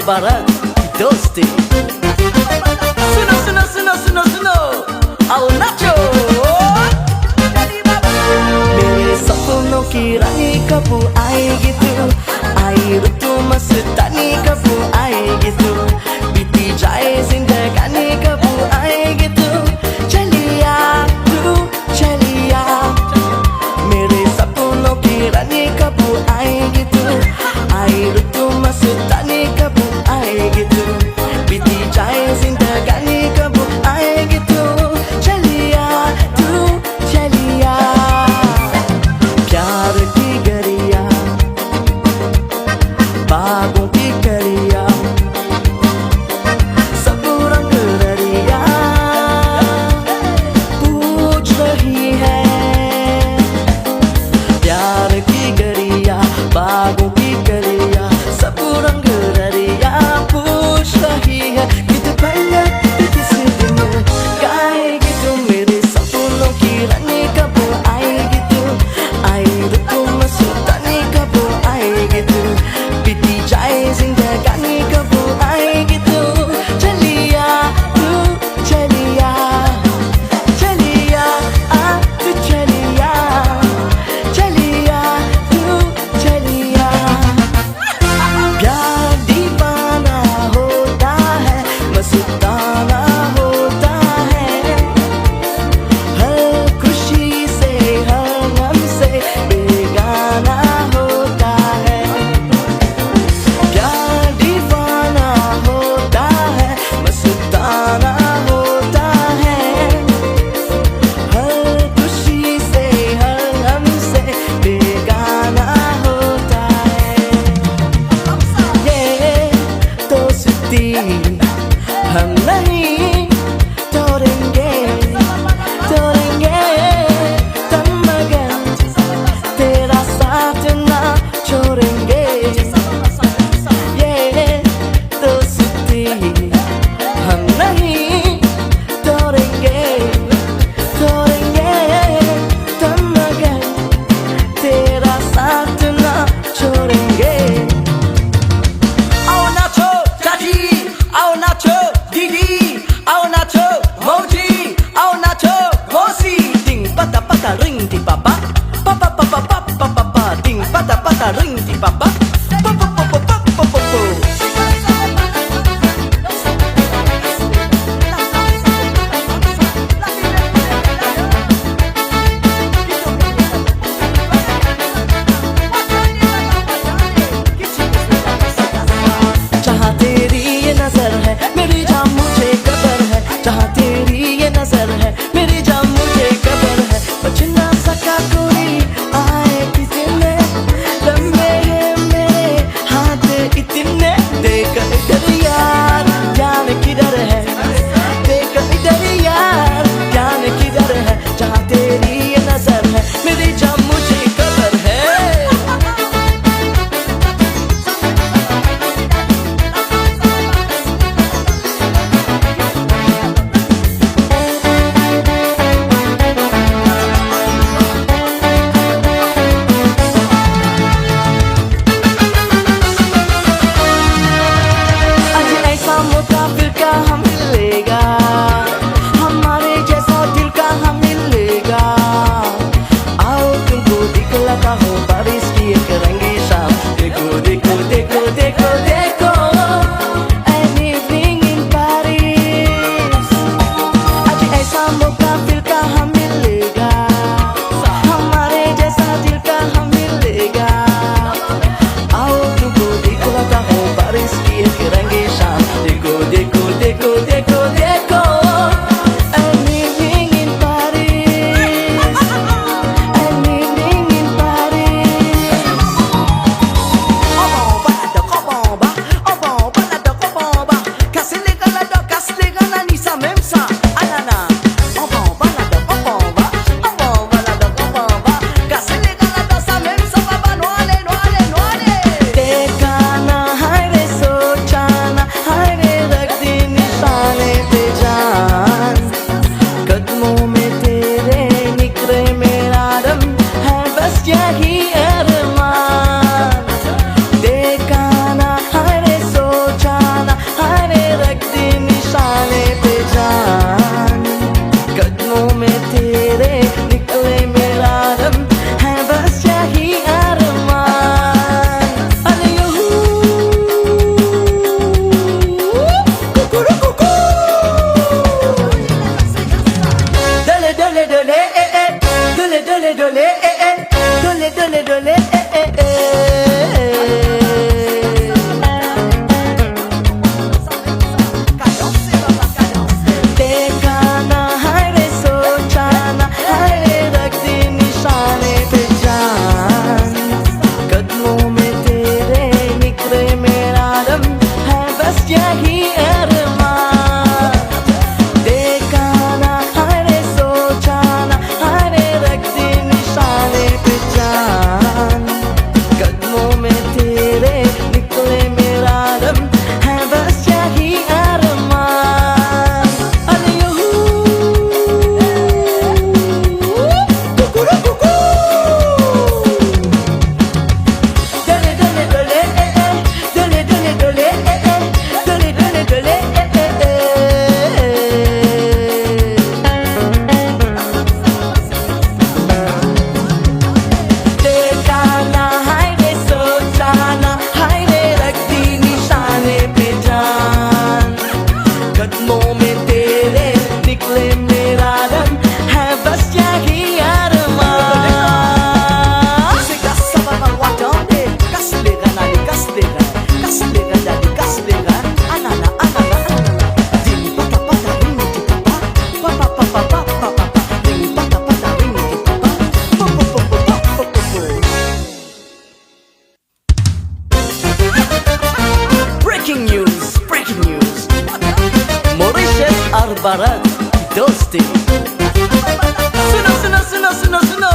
मुबारक दोस्ती सुनो सुनो सुनो सुनो सुनो आओ नाचो मेरे सपनों की रानी कब आएगी तू आई ऋतु मस्तानी कब आएगी तू बीती जाए जिंदगानी कब आएगी तू चलिया तू चलिया मेरे सपनों की रानी कब आएगी तू आई ऋतु मस्तानी कब आएगी तू बीती जाए जिंदगानी कब आएगी तू Dole dole dole dole dole dole देखा ना हाय रे सोचा ना हाय रे रख दी निशाने पे जान कदमों में तेरे निकले मेरा दम है बस यही अरमान देखा ना हाय रे सोचा ना हाय रे रख दी निशाने पे जान कदमों में तेरे निकले मेरा दम है बस यही अरमान अरे यूं कुकुरू कुकू डोले डोले डोले डोले डोले डोले डोले डोले डोले देखा ना हाय रे सोचा ना हाय रे रख दी निशाने पे जान कदमों में तेरे निकले मेरा दम है बस यही अरमान से कसम वाटोंगे कसलेगा नाली कसलेगा नाली कसलेगा anana dini pata pata rini ki papa papa papa papa papa dini pata pata rini ki papa papa papa papa Breaking news Mauritius और भारत की दोस्ती सुनो सुनो सुनो सुनो सुनो